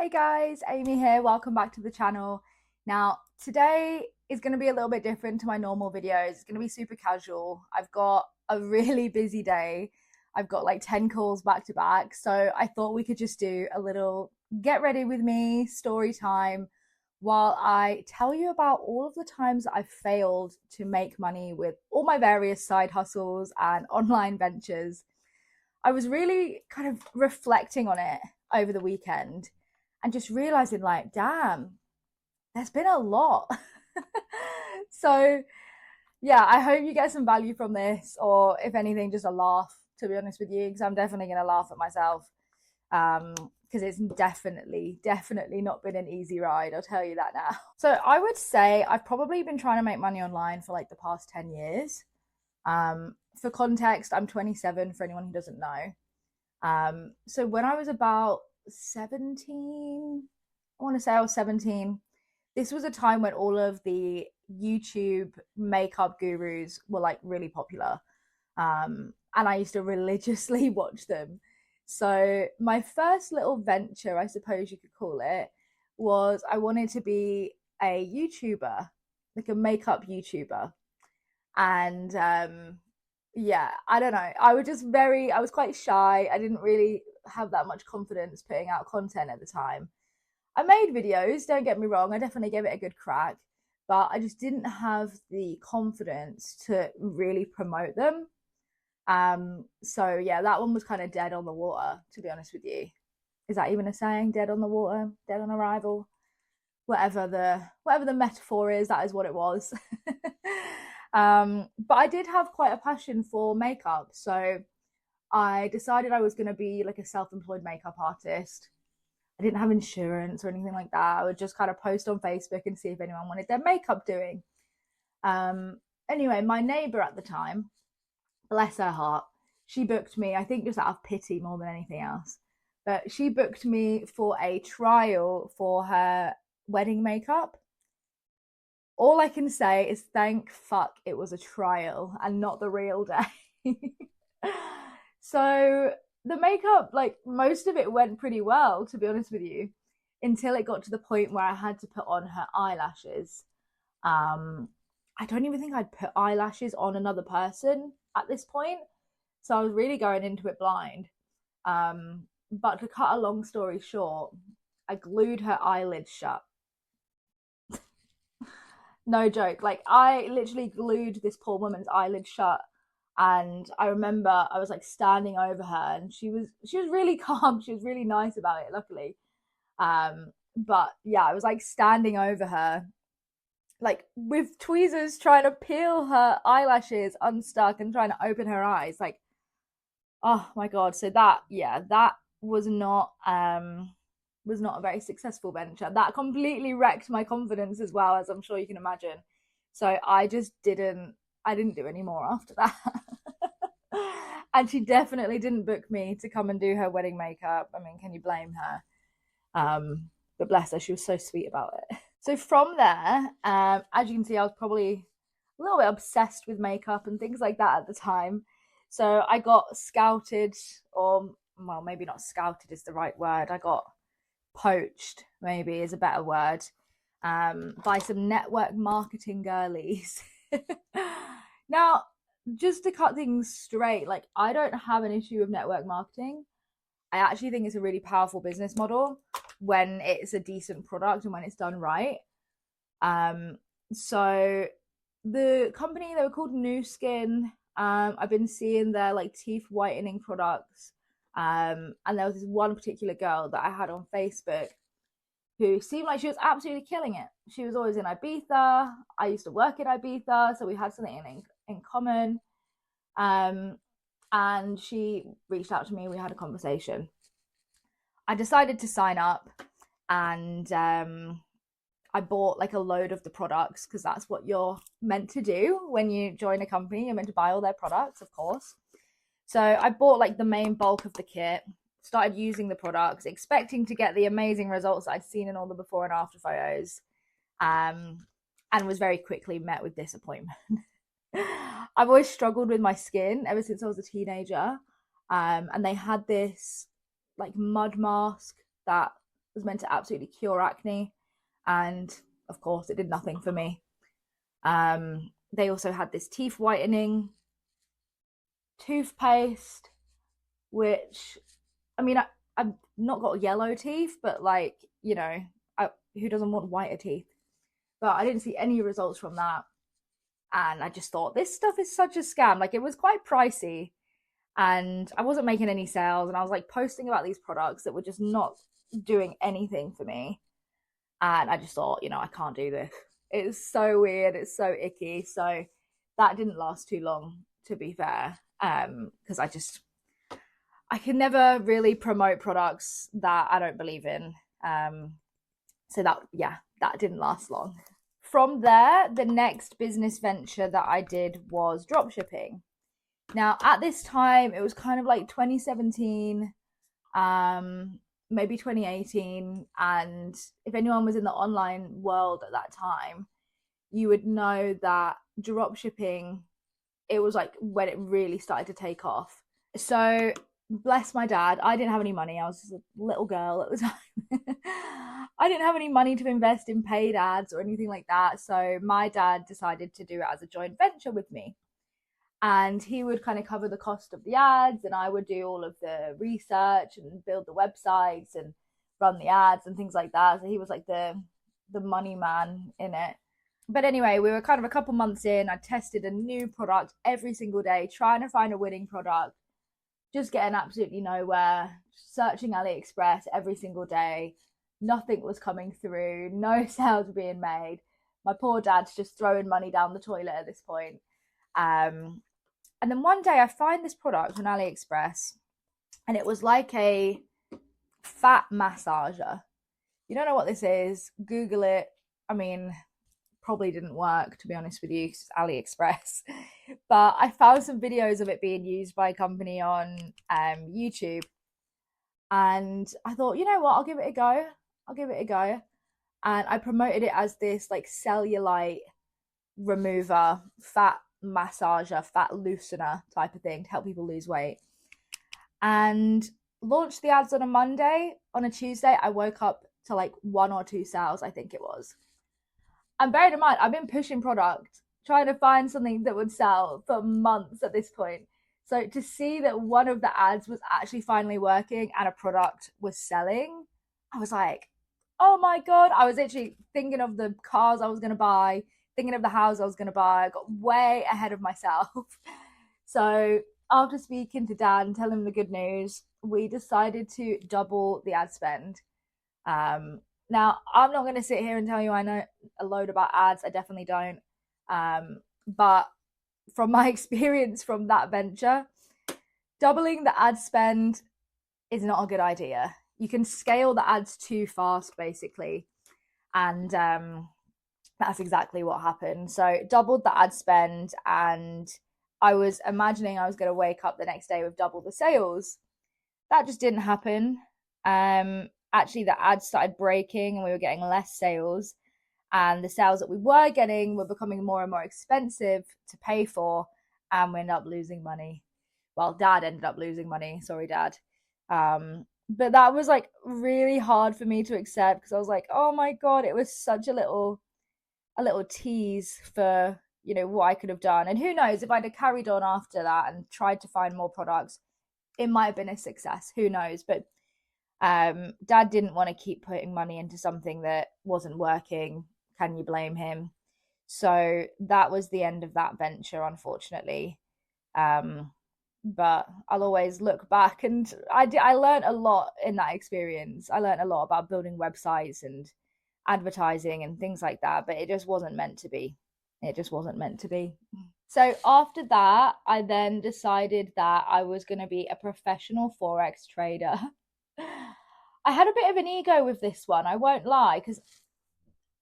Hey guys, Amy here. Welcome back to the channel. Now, today is going to be a little bit different to my normal videos. It's going to be super casual. I've got a really busy day. I've got like 10 calls back to back. So I thought we could just do a little get ready with me story time while I tell you about all of the times I've failed to make money with all my various side hustles and online ventures. I was really kind of reflecting on it over the weekend and just realizing, like, damn, there's been a lot. So, yeah, I hope you get some value from this, or if anything, just a laugh, to be honest with you, because I'm definitely going to laugh at myself. Because it's definitely not been an easy ride, I'll tell you that now. So, I would say I've probably been trying to make money online for like the past 10 years. For context, I'm 27 for anyone who doesn't know. So when I was about 17, I want to say I was 17, this was a time when all of the YouTube makeup gurus were like really popular. And I used to religiously watch them. So my first little venture, I suppose you could call it, was I wanted to be a YouTuber, like a makeup YouTuber. And yeah, I don't know. I was quite shy. I didn't really have that much confidence putting out content at the time. I made videos, don't get me wrong. I definitely gave it a good crack, but I just didn't have the confidence to really promote them. So yeah, that one was kind of dead on the water, to be honest with you. Is that even a saying? Dead on the water, dead on arrival? Whatever the metaphor is, that is what it was. But I did have quite a passion for makeup, so I decided I was going to be like a self-employed makeup artist. I didn't have insurance or anything like that. I would just kind of post on Facebook and see if anyone wanted their makeup doing. Anyway, my neighbor at the time, bless her heart, she booked me, I think just out of pity more than anything else, but she booked me for a trial for her wedding makeup. All I can say is thank fuck it was a trial and not the real day. So the makeup, like most of it went pretty well, to be honest with you, until it got to the point where I had to put on her eyelashes. I don't even think I'd put eyelashes on another person at this point. So I was really going into it blind. But to cut a long story short, I glued her eyelids shut. No joke. Like I literally glued this poor woman's eyelids shut. And I remember I was like standing over her and she was really calm. She was really nice about it, luckily. But yeah, I was like standing over her, like with tweezers trying to peel her eyelashes unstuck and trying to open her eyes. Like, oh my god. So that was not a very successful venture. That completely wrecked my confidence as well, as I'm sure you can imagine. So I didn't do any more after that. And she definitely didn't book me to come and do her wedding makeup. I mean, can you blame her? But bless her, she was so sweet about it. So from there, as you can see, I was probably a little bit obsessed with makeup and things like that at the time. So I got scouted, or well, maybe not scouted is the right word. I got poached, maybe is a better word, by some network marketing girlies. Now, just to cut things straight, like I don't have an issue with network marketing. I actually think it's a really powerful business model when it's a decent product and when it's done right. So the company, they were called New Skin. I've been seeing their like teeth whitening products. And there was this one particular girl that I had on Facebook who seemed like she was absolutely killing it. She was always in Ibiza. I used to work in Ibiza, so we had something in common. And she reached out to me. We had a conversation. I decided to sign up, and I bought like a load of the products because that's what you're meant to do when you join a company. You're meant to buy all their products, of course. So I bought like the main bulk of the kit, started using the products, expecting to get the amazing results I'd seen in all the before and after photos, and was very quickly met with disappointment. I've always struggled with my skin ever since I was a teenager, and they had this like mud mask that was meant to absolutely cure acne, and of course it did nothing for me. They also had this teeth whitening toothpaste, which, I mean, I've not got yellow teeth, but like, you know, who doesn't want whiter teeth? But I didn't see any results from that. And I just thought, this stuff is such a scam. Like, it was quite pricey and I wasn't making any sales. And I was like posting about these products that were just not doing anything for me. And I just thought, I can't do this. It's so weird. It's so icky. So that didn't last too long, to be fair. Because I can never really promote products that I don't believe in. So that didn't last long. From there, the next business venture that I did was dropshipping. Now, at this time, it was kind of like 2017, maybe 2018. And if anyone was in the online world at that time, you would know that dropshipping, it was like when it really started to take off. So bless my dad, I didn't have any money. I was just a little girl at the time. I didn't have any money to invest in paid ads or anything like that. So my dad decided to do it as a joint venture with me. And he would kind of cover the cost of the ads, and I would do all of the research and build the websites and run the ads and things like that. So he was like the money man in it. But anyway, we were kind of a couple months in. I tested a new product every single day, trying to find a winning product, just getting absolutely nowhere, searching AliExpress every single day. Nothing was coming through, no sales were being made. My poor dad's just throwing money down the toilet at this point. And then one day I find this product on AliExpress, and it was like a fat massager. You don't know what this is, Google it. I mean, probably didn't work, to be honest with you, because it's AliExpress. But I found some videos of it being used by a company on YouTube. And I thought, you know what, I'll give it a go. And I promoted it as this like cellulite remover, fat massager, fat loosener type of thing to help people lose weight. And launched the ads on a Monday. On a Tuesday, I woke up to like 1 or 2 sales, I think it was. And bearing in mind, I've been pushing product, trying to find something that would sell for months at this point. So to see that one of the ads was actually finally working and a product was selling, I was like, oh my God. I was literally thinking of the cars I was going to buy, thinking of the house I was going to buy. I got way ahead of myself. So after speaking to Dad and telling him the good news, we decided to double the ad spend. Now, I'm not going to sit here and tell you I know a load about ads. I definitely don't. But from my experience from that venture, doubling the ad spend is not a good idea. You can scale the ads too fast, basically. And that's exactly what happened. So doubled the ad spend, and I was imagining I was going to wake up the next day with double the sales. That just didn't happen. Actually, the ads started breaking and we were getting less sales. And the sales that we were getting were becoming more and more expensive to pay for. And we ended up losing money. Well, Dad ended up losing money. Sorry, Dad. But that was like really hard for me to accept, because I was like, oh my God, it was such a little tease for, what I could have done. And who knows, if I'd have carried on after that and tried to find more products, it might have been a success. Who knows? But Dad didn't want to keep putting money into something that wasn't working. Can you blame him? So that was the end of that venture, unfortunately. But I'll always look back, and I learned a lot in that experience. I learned a lot about building websites and advertising and things like that, but it just wasn't meant to be. So after that, I then decided that I was going to be a professional Forex trader. I had a bit of an ego with this one, I won't lie, because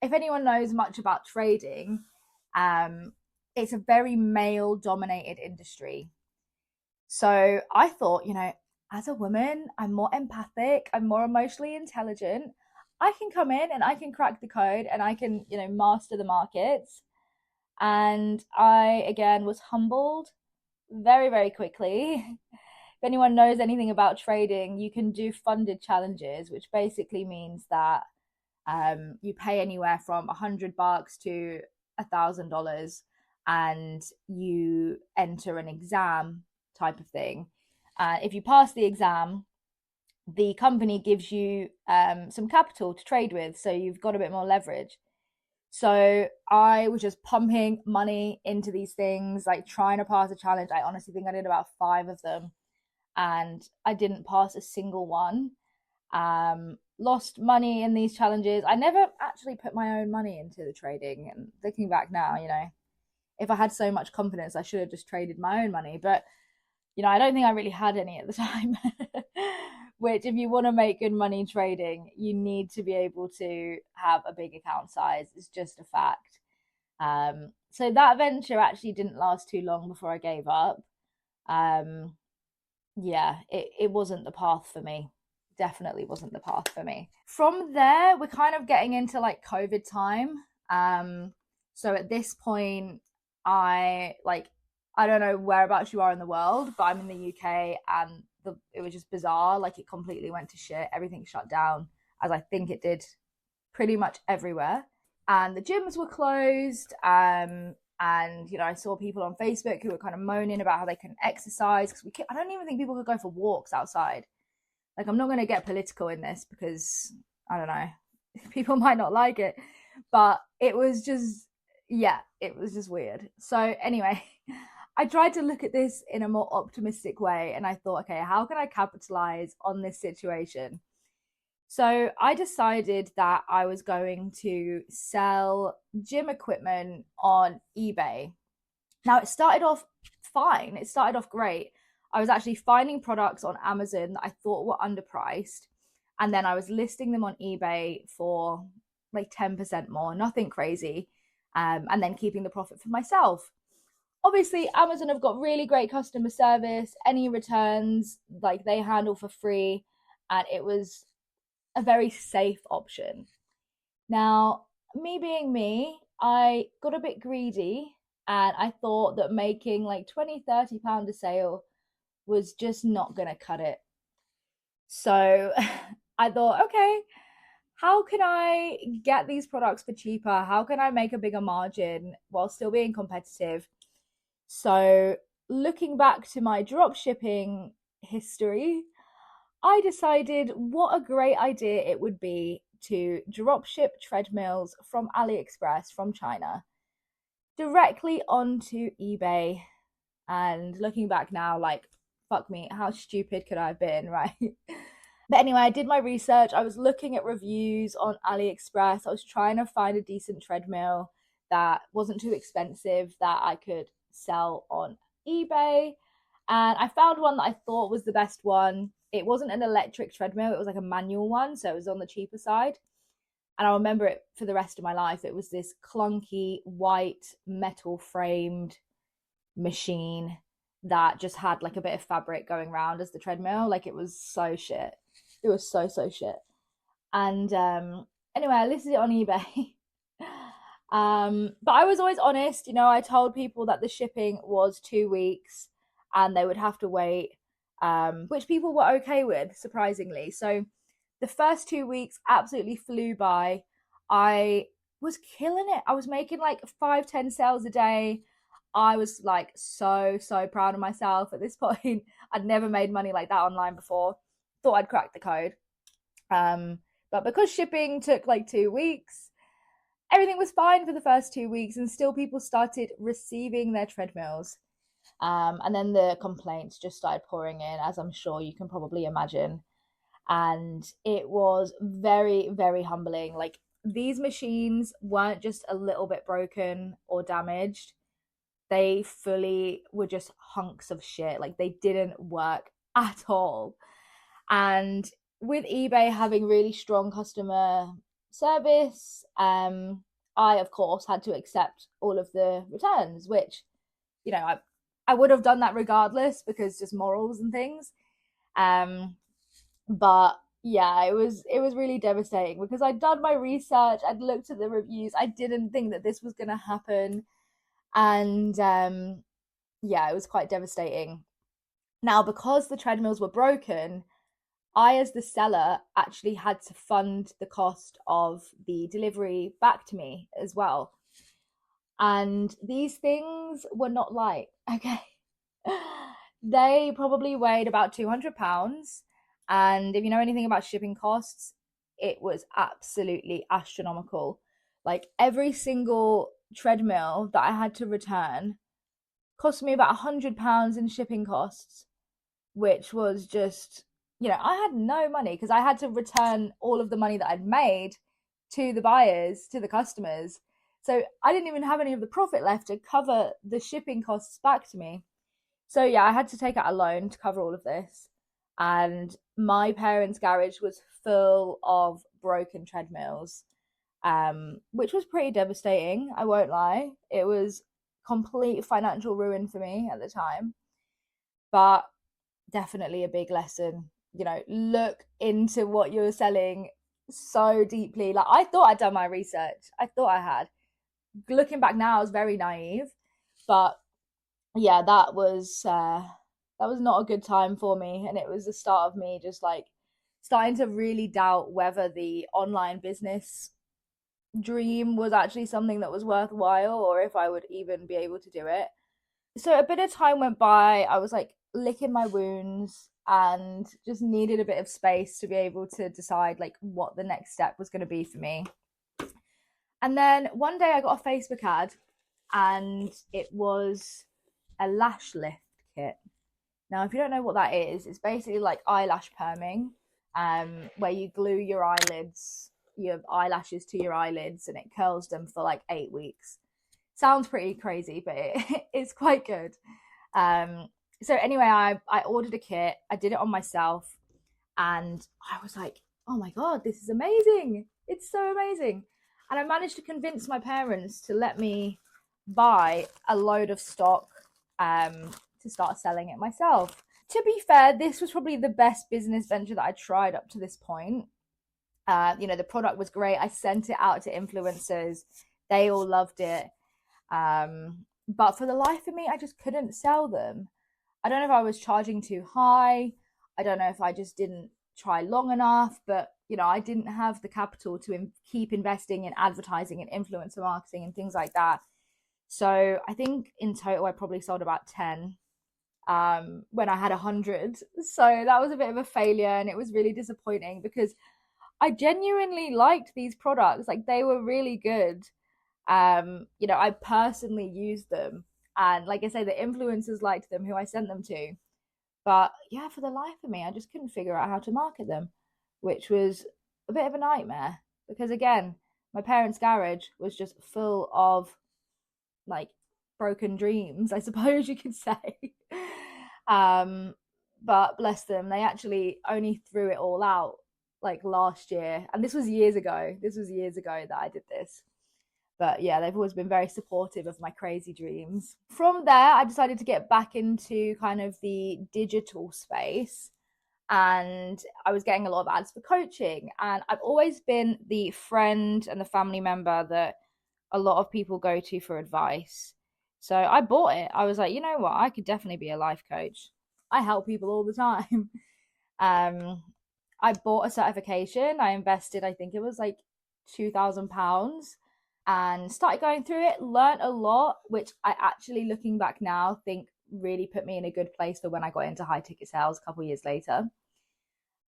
if anyone knows much about trading, it's a very male-dominated industry. So I thought, as a woman, I'm more empathic, I'm more emotionally intelligent. I can come in and I can crack the code and I can, master the markets. And I, again, was humbled very, very quickly. if anyone knows anything about trading, you can do funded challenges, which basically means that you pay anywhere from $100 to $1,000, and you enter an exam type of thing. If you pass the exam, the company gives you some capital to trade with, so you've got a bit more leverage. So I was just pumping money into these things, like trying to pass a challenge. I honestly think I did about 5 of them, and I didn't pass a single one. Lost money in these challenges. I never actually put my own money into the trading, and looking back now, if I had so much confidence, I should have just traded my own money. But I don't think I really had any at the time. Which, if you want to make good money trading, you need to be able to have a big account size. It's just a fact. So that venture actually didn't last too long before I gave up. It wasn't the path for me. Definitely wasn't the path for me. From there, we're kind of getting into like COVID time. So at this point, I don't know whereabouts you are in the world, but I'm in the UK, and it was just bizarre. Like, it completely went to shit. Everything shut down, as I think it did pretty much everywhere. And the gyms were closed. And I saw people on Facebook who were kind of moaning about how they couldn't exercise, because I don't even think people could go for walks outside. Like, I'm not going to get political in this because, I don't know, people might not like it, but it was just weird. So anyway, I tried to look at this in a more optimistic way, and I thought, okay, how can I capitalize on this situation? So I decided that I was going to sell gym equipment on eBay. Now, it started off fine. It started off great. I was actually finding products on Amazon that I thought were underpriced, and then I was listing them on eBay for like 10% more, nothing crazy, and then keeping the profit for myself. Obviously, Amazon have got really great customer service. Any returns, like, they handle for free, and it was a very safe option. Now, me being me, I got a bit greedy, and I thought that making like £20-30 a sale was just not going to cut it. So I thought, okay, how can I get these products for cheaper? How can I make a bigger margin while still being competitive? So, looking back to my drop shipping history, I decided what a great idea it would be to drop ship treadmills from AliExpress from China directly onto eBay. And looking back now, like, fuck me, how stupid could I have been, right? But anyway, I did my research. I was looking at reviews on AliExpress. I was trying to find a decent treadmill that wasn't too expensive that I could sell on eBay. And I found one that I thought was the best one. It wasn't an electric treadmill, it was like a manual one, so it was on the cheaper side. And I remember it for the rest of my life. It was this clunky white metal framed machine that just had like a bit of fabric going around as the treadmill. Like, it was so shit. It was so shit. And anyway, I listed it on eBay. But I was always honest. I told people that the shipping was 2 weeks and they would have to wait, which people were okay with, surprisingly. So the first 2 weeks absolutely flew by. I was killing it. I was making like 5-10 sales a day. I was like so proud of myself at this point. I'd never made money like that online before. Thought I'd cracked the code. But because shipping took like 2 weeks, everything was fine for the first 2 weeks, and still people started receiving their treadmills. And then the complaints just started pouring in, as I'm sure you can probably imagine. And it was very, very humbling. Like, these machines weren't just a little bit broken or damaged. They fully were just hunks of shit. Like, they didn't work at all. And with eBay having really strong customer service, I, of course, had to accept all of the returns, which, I would have done that regardless, because just morals and things. But yeah, it was really devastating because I'd done my research, I'd looked at the reviews, I didn't think that this was going to happen. And yeah, it was quite devastating. Now, because the treadmills were broken, I, as the seller, actually had to fund the cost of the delivery back to me as well. And these things were not light, okay? They probably weighed about 200 pounds. And if you know anything about shipping costs, it was absolutely astronomical. Like every single treadmill that I had to return cost me about £100 in shipping costs, which was just, I had no money because I had to return all of the money that I'd made to the buyers, to the customers. So I didn't even have any of the profit left to cover the shipping costs back to me. So yeah, I had to take out a loan to cover all of this. And my parents' garage was full of broken treadmills, which was pretty devastating. I won't lie. It was complete financial ruin for me at the time. But definitely a big lesson. Look into what you're selling so deeply. Like, I thought I'd done my research. I thought I had. Looking back now, I was very naive, but yeah, that was not a good time for me, and it was the start of me just like starting to really doubt whether the online business dream was actually something that was worthwhile, or if I would even be able to do it. So a bit of time went by. I was like licking my wounds and just needed a bit of space to be able to decide like what the next step was going to be for me. And then one day I got a Facebook ad, and it was a lash lift kit. Now, if you don't know what that is, it's basically like eyelash perming, where you glue your eyelashes to your eyelids, and it curls them for like 8 weeks. Sounds pretty crazy, but it's quite good. So anyway, I ordered a kit. I did it on myself, and I was like, oh my God, this is amazing. It's so amazing. And I managed to convince my parents to let me buy a load of stock to start selling it myself. To be fair, this was probably the best business venture that I tried up to this point. The product was great. I sent it out to influencers. They all loved it. But for the life of me, I just couldn't sell them. I don't know if I was charging too high. I don't know if I just didn't try long enough, but I didn't have the capital to keep investing in advertising and influencer marketing and things like that. So I think in total I probably sold about 10 when I had 100. So that was a bit of a failure, and it was really disappointing because I genuinely liked these products. Like, they were really good. I personally used them, and like I say, the influencers liked them who I sent them to. But yeah, for the life of me, I just couldn't figure out how to market them, which was a bit of a nightmare because, again, my parents' garage was just full of like broken dreams, I suppose you could say. um, but bless them, they actually only threw it all out like last year, and this was years ago. This was years ago that I did this. But yeah, they've always been very supportive of my crazy dreams. From there, I decided to get back into kind of the digital space, and I was getting a lot of ads for coaching. And I've always been the friend and the family member that a lot of people go to for advice. So I bought it. I was like, you know what? I could definitely be a life coach. I help people all the time. I bought a certification. I invested, I think it was like £2,000, and started going through it, learned a lot, which I actually, looking back now, think really put me in a good place for when I got into high ticket sales a couple of years later.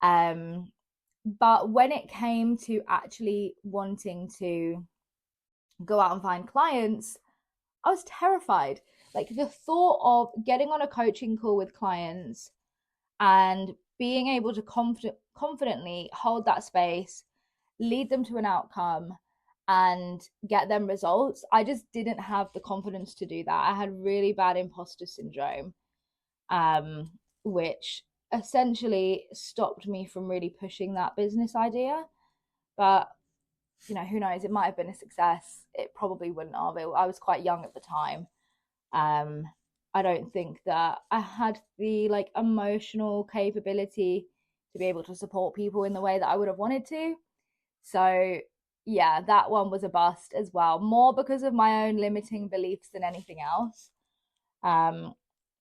But when it came to actually wanting to go out and find clients, I was terrified. Like, the thought of getting on a coaching call with clients and being able to confidently hold that space, lead them to an outcome, and get them results. I just didn't have the confidence to do that. I had really bad imposter syndrome, which essentially stopped me from really pushing that business idea. But who knows? It might have been a success. It probably wouldn't have. I was quite young at the time. Um, I don't think that I had the like emotional capability to be able to support people in the way that I would have wanted to. So yeah, that one was a bust as well, more because of my own limiting beliefs than anything else. Um,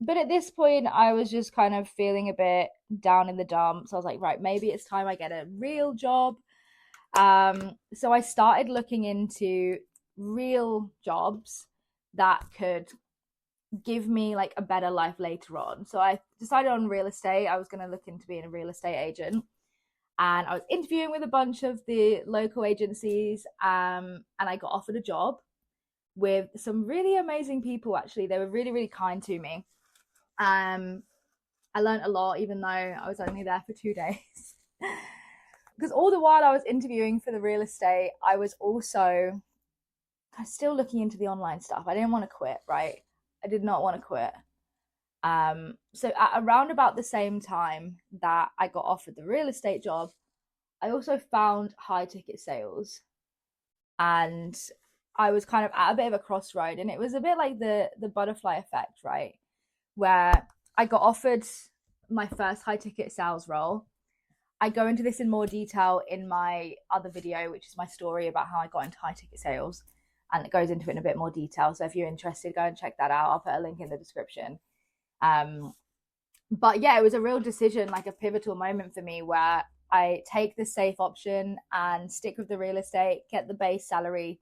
But at this point, I was just kind of feeling a bit down in the dumps. I was like, right, maybe it's time I get a real job. So I started looking into real jobs that could give me like a better life later on. So I decided on real estate. I was going to look into being a real estate agent. And I was interviewing with a bunch of the local agencies, and I got offered a job with some really amazing people. Actually, they were really, really kind to me. Um, I learned a lot, even though I was only there for 2 days. Because all the while I was interviewing for the real estate, I was also still looking into the online stuff. I didn't want to quit, right? I did not want to quit. So at around about the same time that I got offered the real estate job, I also found high ticket sales, and I was kind of at a bit of a crossroad, and it was a bit like the butterfly effect, right? Where I got offered my first high ticket sales role. I go into this in more detail in my other video, which is my story about how I got into high ticket sales, and it goes into it in a bit more detail. So if you're interested, go and check that out. I'll put a link in the description. Um, but yeah, it was a real decision, like a pivotal moment for me, where I take the safe option and stick with the real estate, get the base salary,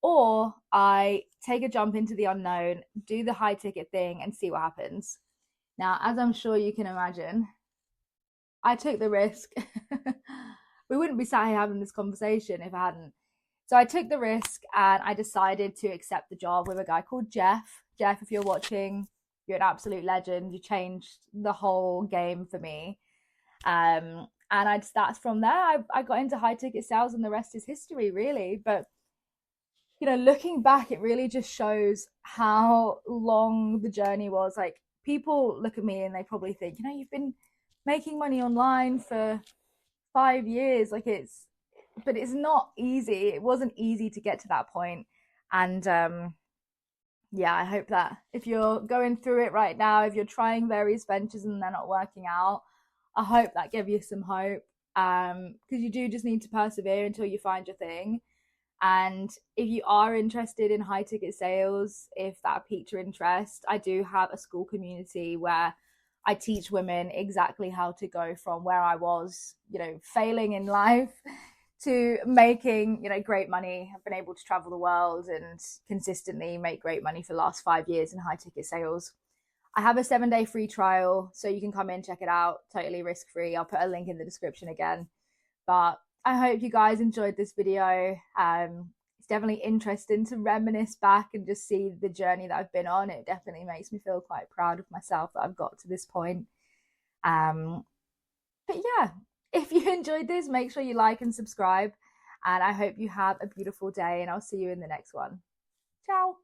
or I take a jump into the unknown, do the high ticket thing, and see what happens. Now, as I'm sure you can imagine, I took the risk. We wouldn't be sat here having this conversation if I hadn't. So I took the risk and I decided to accept the job with a guy called Jeff. Jeff, if you're watching, you're an absolute legend. You changed the whole game for me. And that's from there. I got into high ticket sales, and the rest is history, really. But looking back, it really just shows how long the journey was. Like, people look at me and they probably think, you've been making money online for 5 years. But it's not easy. It wasn't easy to get to that point. And yeah, I hope that if you're going through it right now, if you're trying various ventures and they're not working out, I hope that gave you some hope. Because you do just need to persevere until you find your thing. And if you are interested in high ticket sales, if that piqued your interest, I do have a Skool community where I teach women exactly how to go from where I was, failing in life, to making, great money. I've been able to travel the world and consistently make great money for the last 5 years in high ticket sales. I have a 7-day free trial, so you can come in, check it out, totally risk free. I'll put a link in the description again. But I hope you guys enjoyed this video. It's definitely interesting to reminisce back and just see the journey that I've been on. It definitely makes me feel quite proud of myself that I've got to this point. But yeah, if you enjoyed this, make sure you like and subscribe. And I hope you have a beautiful day, and I'll see you in the next one. Ciao.